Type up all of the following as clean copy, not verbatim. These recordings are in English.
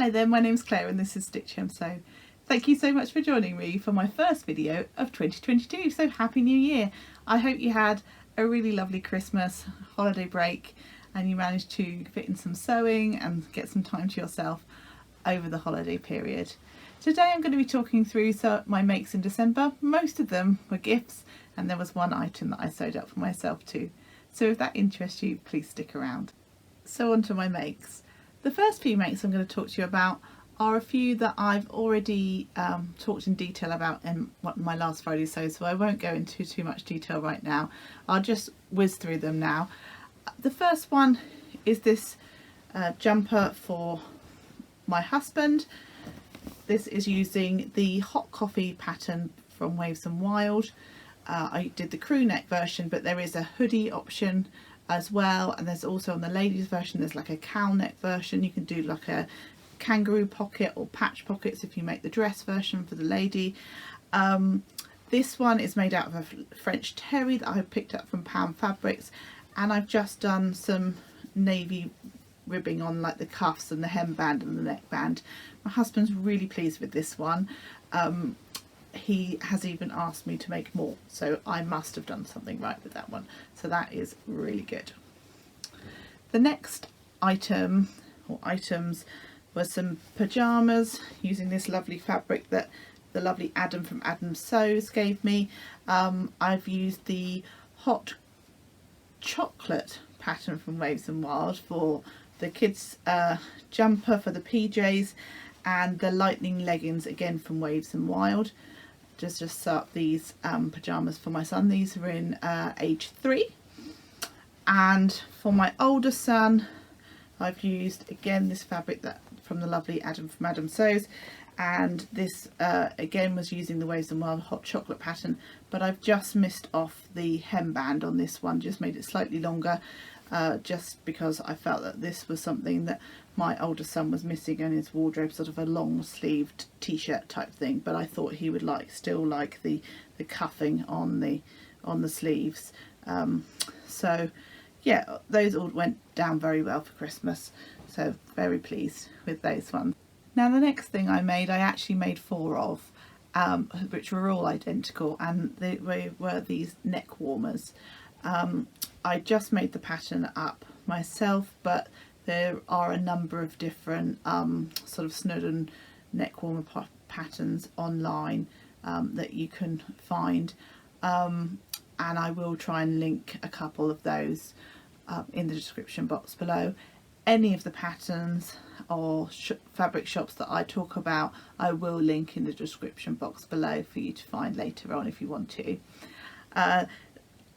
Hello there, my name's Claire and this is Stitch Hem Sew. Thank you so much for joining me for my first video of 2022, so Happy New Year! I hope you had a really lovely Christmas holiday break and you managed to fit in some sewing and get some time to yourself over the holiday period. Today I'm going to be talking through my makes in December. Most of them were gifts and there was one item that I sewed up for myself too. So if that interests you, please stick around. So on to my makes. The first few makes I'm going to talk to you about are a few that I've already talked in detail about in my last Friday sew, so I won't go into too much detail right now. I'll just whiz through them now. The first one is this jumper for my husband. This is using the hot coffee pattern from Waves and Wild. I did the crew neck version, but there is a hoodie option as well, and there's also on the ladies version there's like a cowl neck version. You can do like a kangaroo pocket or patch pockets if you make the dress version for the lady. This one is made out of a French terry that I picked up from Pound Fabrics, and I've just done some navy ribbing on like the cuffs and the hemband and the neckband. My husband's really pleased with this one. He has even asked me to make more, so I must have done something right with that one, so that is really good. The next item or items were some pajamas using this lovely fabric that the lovely Adam from Adam Sews gave me. I've used the hot chocolate pattern from Waves and Wild for the kids jumper for the PJs, and the lightning leggings again from Waves and Wild. Just sew up these pajamas for my son. These are in age 3, and for my older son I've used again this fabric that from the lovely Adam from Adam Sews, and this again was using the Waves and Wild hot chocolate pattern, but I've just missed off the hemband on this one, just made it slightly longer, just because I felt that this was something that my older son was missing in his wardrobe, sort of a long sleeved t-shirt type thing, but I thought he would still like the cuffing on the sleeves. So yeah, those all went down very well for Christmas, so very pleased with those ones. Now the next thing I actually made 4 of, which were all identical, and they were these neck warmers. I just made the pattern up myself, but there are a number of different sort of snood and neck warmer patterns online that you can find, and I will try and link a couple of those in the description box below. Any of the patterns or fabric shops that I talk about I will link in the description box below for you to find later on if you want to.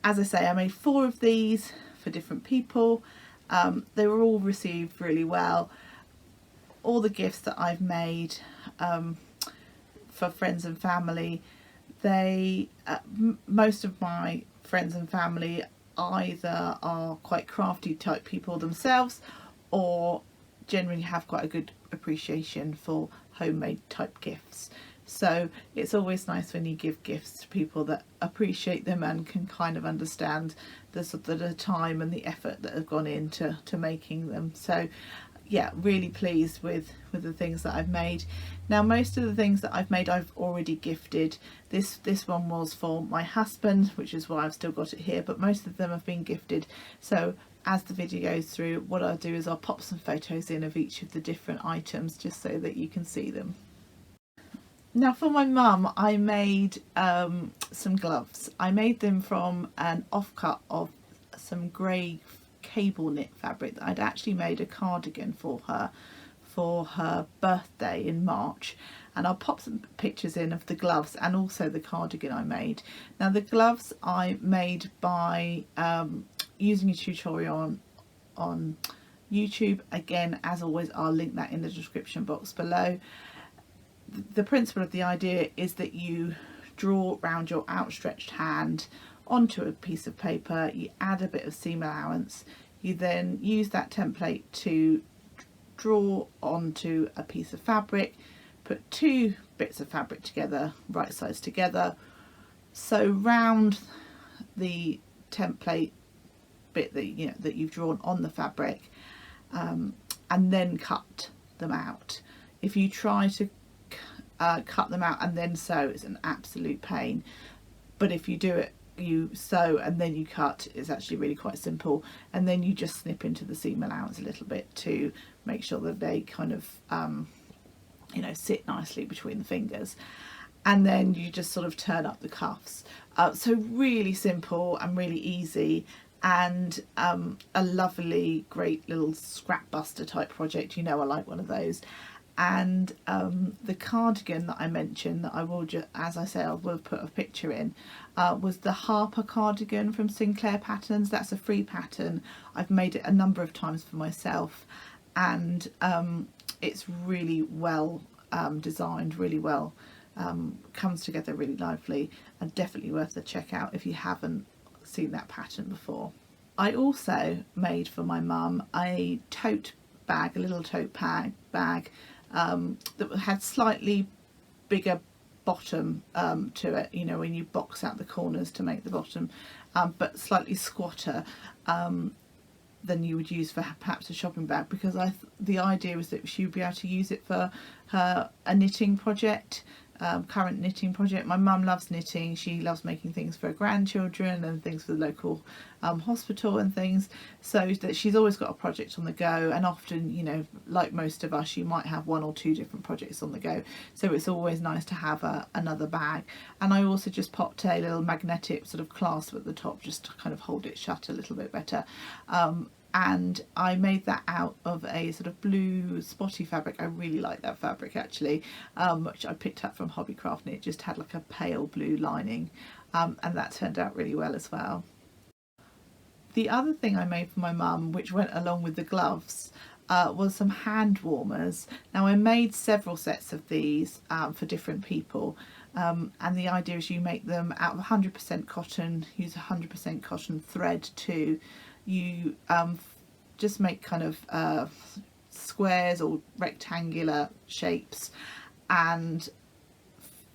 As I say, I made 4 of these for different people. They were all received really well. All the gifts that I've made for friends and family, most of my friends and family either are quite crafty type people themselves, or generally have quite a good appreciation for homemade type gifts. So it's always nice when you give gifts to people that appreciate them and can kind of understand the time and the effort that have gone into making them. So yeah, really pleased with the things that I've made. Now most of the things that I've made I've already gifted. This one was for my husband, which is why I've still got it here, but most of them have been gifted. So as the video goes through, what I'll do is I'll pop some photos in of each of the different items just so that you can see them. Now for my mum, I made some gloves. I made them from an offcut of some grey cable knit fabric that I'd actually made a cardigan for her birthday in March, and I'll pop some pictures in of the gloves and also the cardigan I made. Now the gloves I made by using a tutorial on YouTube. Again, as always, I'll link that in the description box below. The principle of the idea is that you draw around your outstretched hand onto a piece of paper, you add a bit of seam allowance, you then use that template to draw onto a piece of fabric, put 2 bits of fabric together, right sides together, sew round the template bit that you've drawn on the fabric, and then cut them out. If you try to cut them out and then sew, it's an absolute pain. But if you do it, you sew and then you cut, it's actually really quite simple. And then you just snip into the seam allowance a little bit to make sure that they kind of you know, sit nicely between the fingers. And then you just sort of turn up the cuffs. So really simple and really easy, and a lovely, great little scrap buster type project. You know, I like one of those. And the cardigan that I mentioned, that I will just, as I say, I will put a picture in, was the Harper cardigan from Sinclair Patterns. That's a free pattern. I've made it a number of times for myself, and it's really well designed, really well, comes together really nicely, and definitely worth a check out if you haven't seen that pattern before. I also made for my mum a tote bag, a little tote bag that had slightly bigger bottom to it, you know, when you box out the corners to make the bottom, but slightly squatter than you would use for perhaps a shopping bag, because the idea was that she would be able to use it for a knitting project, current knitting project. My mum loves knitting. She loves making things for her grandchildren and things for the local hospital and things, so that she's always got a project on the go. And often, you know, like most of us, you might have 1 or 2 different projects on the go, so it's always nice to have another bag. And I also just popped a little magnetic sort of clasp at the top just to kind of hold it shut a little bit better. And I made that out of a sort of blue spotty fabric. I really like that fabric actually, which I picked up from Hobbycraft, and it just had like a pale blue lining, and that turned out really well as well. The other thing I made for my mum, which went along with the gloves, was some hand warmers. Now I made several sets of these for different people, and the idea is you make them out of 100% cotton, use 100% cotton thread too. You just make kind of squares or rectangular shapes and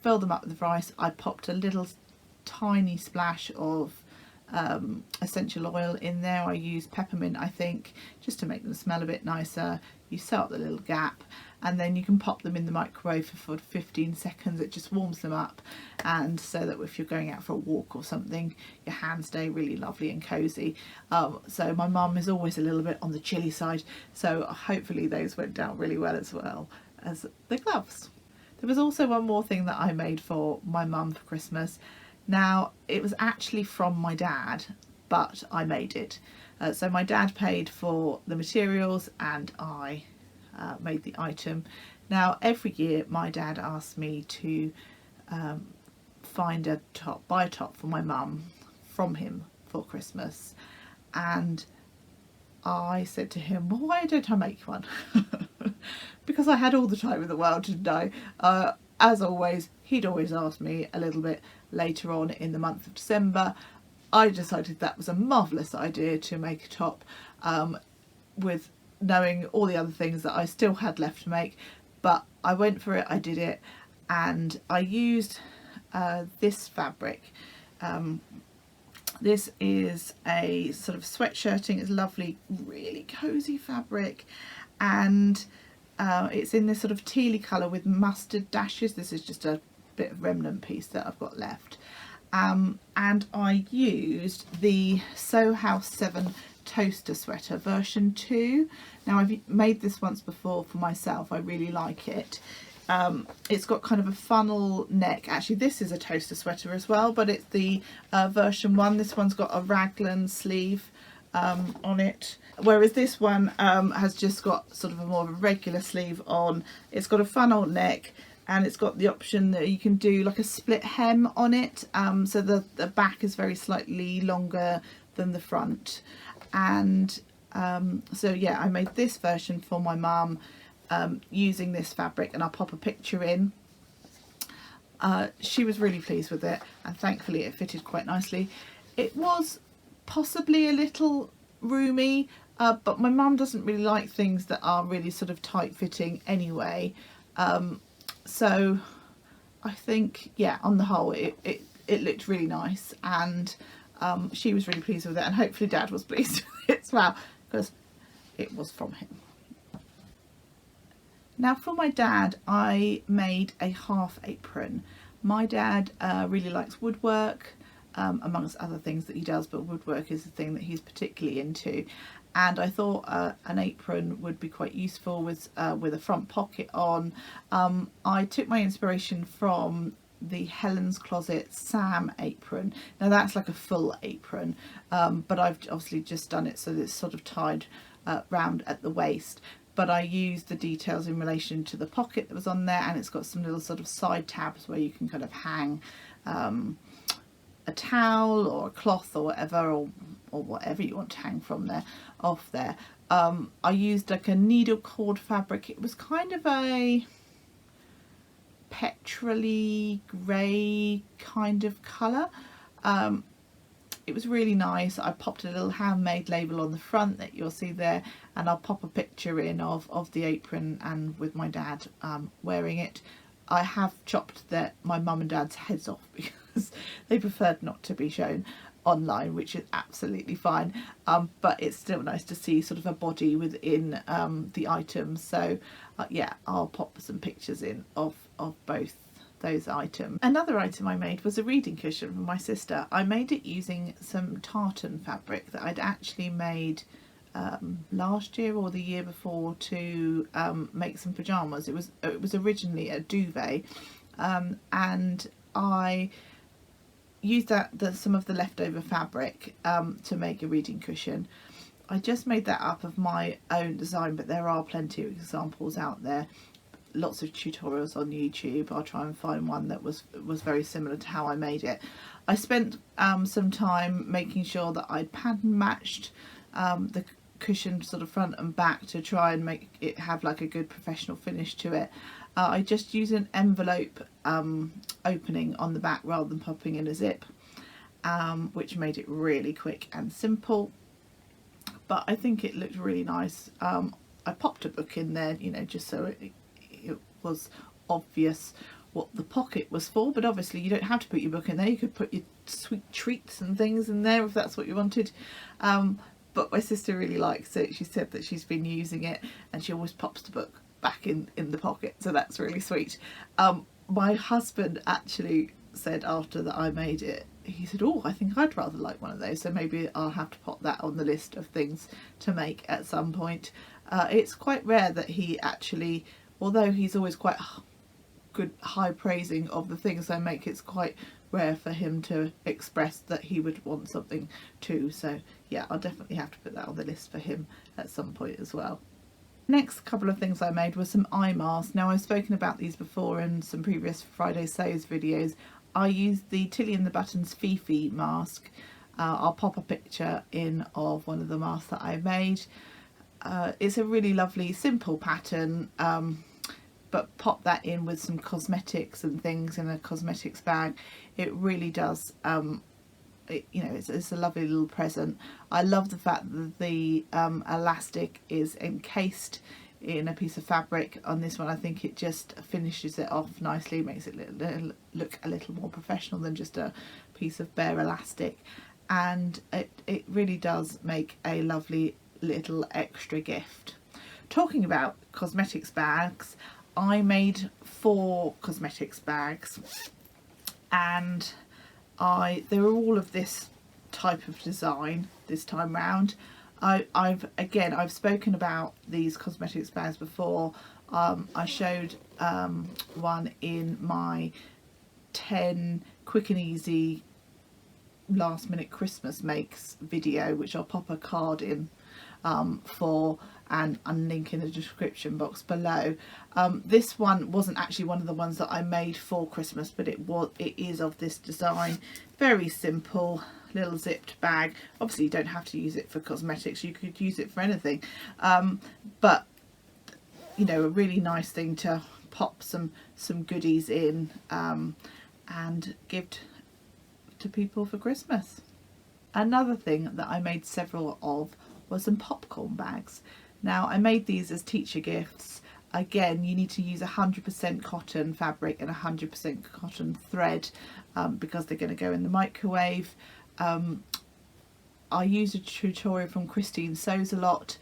fill them up with rice. I popped a little tiny splash of essential oil in there. I used peppermint, I think, just to make them smell a bit nicer. You sew up the little gap, and then you can pop them in the microwave for 15 seconds. It just warms them up, and so that if you're going out for a walk or something, your hands stay really lovely and cozy. So my mum is always a little bit on the chilly side, so hopefully those went down really well as well as the gloves. There was also one more thing that I made for my mum for Christmas. Now it was actually from my dad, but I made it. So my dad paid for the materials and I made the item. Now every year my dad asked me to buy a top for my mum from him for Christmas, and I said to him, well, why don't I make one? Because I had all the time in the world, didn't I? As always, he'd always ask me a little bit later on in the month of December. I decided that was a marvellous idea to make a top, with knowing all the other things that I still had left to make, but I went for it, I did it, and I used this fabric. This is a sort of sweatshirting. It's lovely, really cozy fabric, and it's in this sort of tealy colour with mustard dashes. This is just a bit of remnant piece that I've got left. And I used the Sew House 7 toaster sweater version 2. Now I've made this once before for myself. I really like it. It's got kind of a funnel neck. Actually, this is a toaster sweater as well, but it's the version 1. This one's got a raglan sleeve on it, whereas this one has just got sort of a more of a regular sleeve on. It's got a funnel neck, and it's got the option that you can do like a split hem on it, so the back is very slightly longer than the front. And so yeah, I made this version for my mum using this fabric, and I'll pop a picture in. She was really pleased with it, and thankfully it fitted quite nicely. It was possibly a little roomy, but my mum doesn't really like things that are really sort of tight fitting anyway. So I think, yeah, on the whole it looked really nice, and she was really pleased with it, and hopefully Dad was pleased with it as well, because it was from him. Now for my dad, I made a half apron. My dad really likes woodwork, amongst other things that he does, but woodwork is the thing that he's particularly into. And I thought an apron would be quite useful with a front pocket on. I took my inspiration from the Helen's Closet Sam apron. Now that's like a full apron, but I've obviously just done it so that it's sort of tied round at the waist. But I used the details in relation to the pocket that was on there, and it's got some little sort of side tabs where you can kind of hang a towel or a cloth or whatever, or whatever you want to hang from there, off there. I used like a needle cord fabric. It was kind of a petrol-y grey kind of colour. It was really nice. I popped a little handmade label on the front that you'll see there, and I'll pop a picture in of the apron and with my dad wearing it. I have chopped my mum and dad's heads off because they preferred not to be shown online, which is absolutely fine, but it's still nice to see sort of a body within the items. So yeah, I'll pop some pictures in of both those items. Another item I made was a reading cushion for my sister. I made it using some tartan fabric that I'd actually made last year or the year before to make some pyjamas. It was originally a duvet, and I used some of the leftover fabric to make a reading cushion. I just made that up of my own design, but there are plenty of examples out there. Lots of tutorials on YouTube. I'll try and find one that was very similar to how I made it. I spent some time making sure that I'd pattern matched the cushion sort of front and back to try and make it have like a good professional finish to it. I just used an envelope opening on the back rather than popping in a zip, which made it really quick and simple, but I think it looked really nice. I popped a book in there, you know, just so it was obvious what the pocket was for, but obviously you don't have to put your book in there. You could put your sweet treats and things in there if that's what you wanted. But my sister really likes it. She said that she's been using it and she always pops the book back in the pocket, so that's really sweet. My husband actually said after that I made it, he said, oh, I think I'd rather like one of those, so maybe I'll have to pop that on the list of things to make at some point. It's quite rare that he actually, although he's always quite good high praising of the things I make, it's quite rare for him to express that he would want something too. So yeah, I'll definitely have to put that on the list for him at some point as well. Next couple of things I made were some eye masks. Now I've spoken about these before in some previous Friday Sews videos. I used the Tilly and the Buttons Fifi mask. I'll pop a picture in of one of the masks that I made. It's a really lovely simple pattern, but pop that in with some cosmetics and things in a cosmetics bag. It really does, you know, it's a lovely little present. I love the fact that the elastic is encased in a piece of fabric. On this one, I think it just finishes it off nicely, makes it look a little more professional than just a piece of bare elastic, and it really does make a lovely little extra gift. Talking about cosmetics bags, I made 4 cosmetics bags, and they were all of this type of design this time round. I've spoken about these cosmetics bags before. I showed one in my 10 quick and easy last minute Christmas makes video, which I'll pop a card in for and link in the description box below. This one wasn't actually one of the ones that I made for Christmas, but it is of this design. Very simple little zipped bag. Obviously you don't have to use it for cosmetics, you could use it for anything, but you know, a really nice thing to pop some goodies in and give to people for Christmas. Another thing that I made several of was some popcorn bags. Now I made these as teacher gifts. Again, you need to use 100% cotton fabric and 100% cotton thread because they're going to go in the microwave. I used a tutorial from Christine Sews a Lot.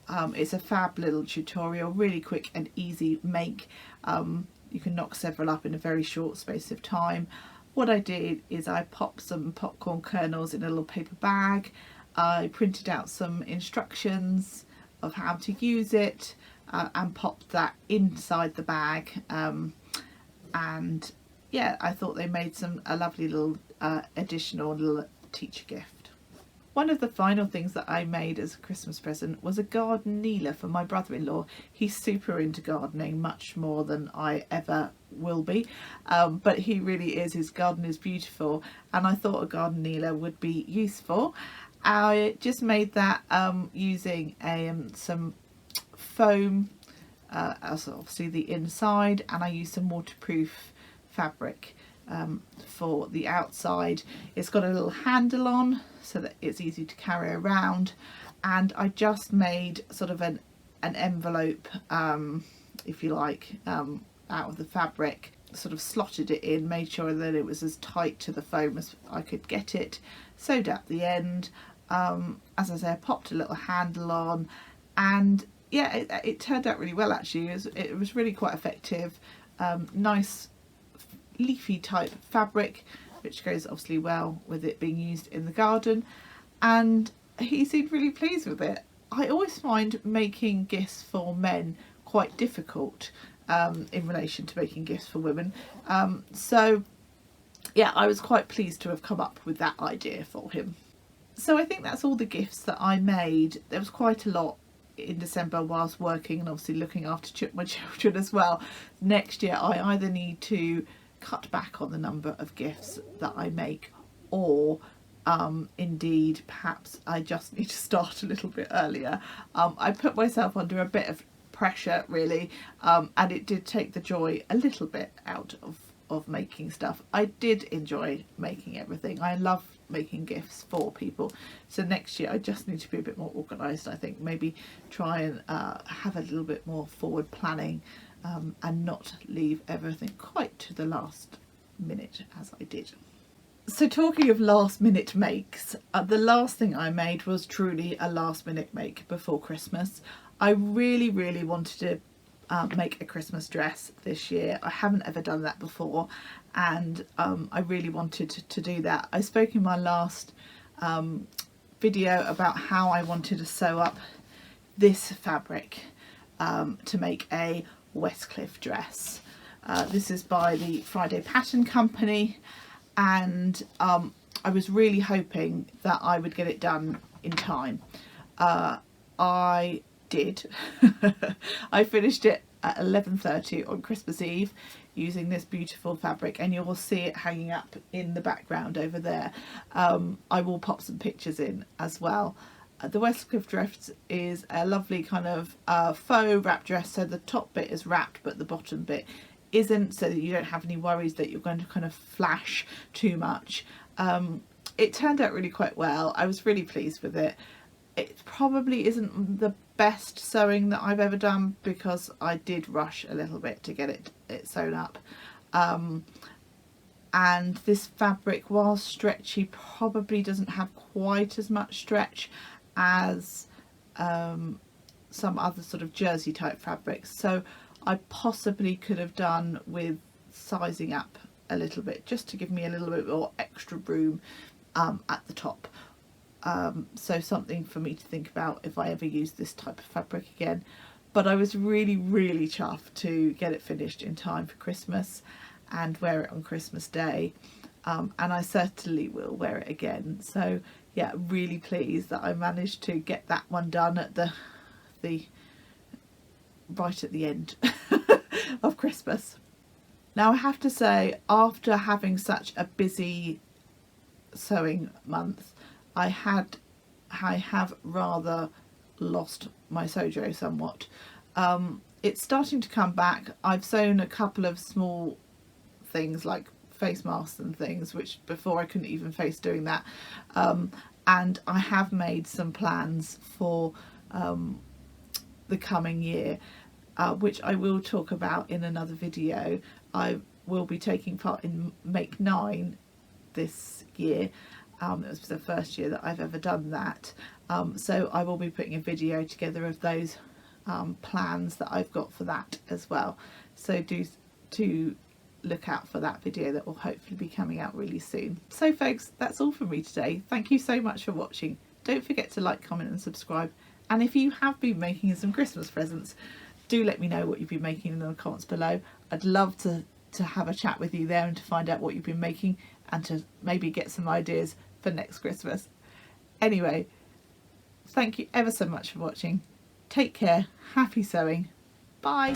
It's a fab little tutorial, really quick and easy make. You can knock several up in a very short space of time. What I did is I popped some popcorn kernels in a little paper bag. I printed out some instructions of how to use it and popped that inside the bag. And yeah, I thought they made a lovely little additional little teacher gift. One of the final things that I made as a Christmas present was a garden kneeler for my brother-in-law. He's super into gardening, much more than I ever will be, but he really is. His garden is beautiful, and I thought a garden kneeler would be useful. I just made that using some foam, also obviously the inside, and I used some waterproof fabric for the outside. It's got a little handle on so that it's easy to carry around, and I just made sort of an envelope, if you like, out of the fabric, sort of slotted it in, made sure that it was as tight to the foam as I could get it, sewed up the end. As I say, I popped a little handle on, and yeah, it turned out really well actually. It was really quite effective. Nice leafy type fabric, which goes obviously well with it being used in the garden, and he seemed really pleased with it. I always find making gifts for men quite difficult in relation to making gifts for women, so yeah, I was quite pleased to have come up with that idea for him. So I think that's all the gifts that I made. There was quite a lot in December whilst working and obviously looking after my children as well. Next year I either need to cut back on the number of gifts that I make, or indeed perhaps I just need to start a little bit earlier. I put myself under a bit of pressure really, and it did take the joy a little bit out of making stuff. I did enjoy making everything. I love making gifts for people, so next year I just need to be a bit more organised. I think maybe try and have a little bit more forward planning, and not leave everything quite to the last minute as I did. So talking of last minute makes, the last thing I made was truly a last minute make before Christmas. I really wanted to make a Christmas dress this year. I haven't ever done that before, and I really wanted to do that. I spoke in my last video about how I wanted to sew up this fabric to make a Westcliff dress. This is by the Friday Pattern Company, and I was really hoping that I would get it done in time. I did. I finished it at 11:30 on Christmas Eve using this beautiful fabric, and you will see it hanging up in the background over there. I will pop some pictures in as well. The Westcliff dress is a lovely kind of faux wrap dress, so the top bit is wrapped but the bottom bit isn't, so that you don't have any worries that you're going to kind of flash too much. It turned out really quite well. I was really pleased with it. It probably isn't the best sewing that I've ever done because I did rush a little bit to get it sewn up. And this fabric, while stretchy, probably doesn't have quite as much stretch as some other sort of jersey type fabrics, so I possibly could have done with sizing up a little bit just to give me a little bit more extra room at the top. So something for me to think about if I ever use this type of fabric again. But I was really chuffed to get it finished in time for Christmas and wear it on Christmas Day, and I certainly will wear it again. So yeah, really pleased that I managed to get that one done at the right at the end of Christmas. Now I have to say, after having such a busy sewing month, I have rather lost my sojo somewhat. It's starting to come back. I've sewn a couple of small things like face masks and things, which before I couldn't even face doing that, and I have made some plans for the coming year, which I will talk about in another video. I will be taking part in Make 9 this year, It was the first year that I've ever done that. So I will be putting a video together of those plans that I've got for that as well. So do look out for that video that will hopefully be coming out really soon. So folks, that's all from me today. Thank you so much for watching. Don't forget to like, comment and subscribe. And if you have been making some Christmas presents, do let me know what you've been making in the comments below. I'd love to have a chat with you there and to find out what you've been making and to maybe get some ideas for next Christmas. Anyway, thank you ever so much for watching. Take care. Happy sewing. Bye.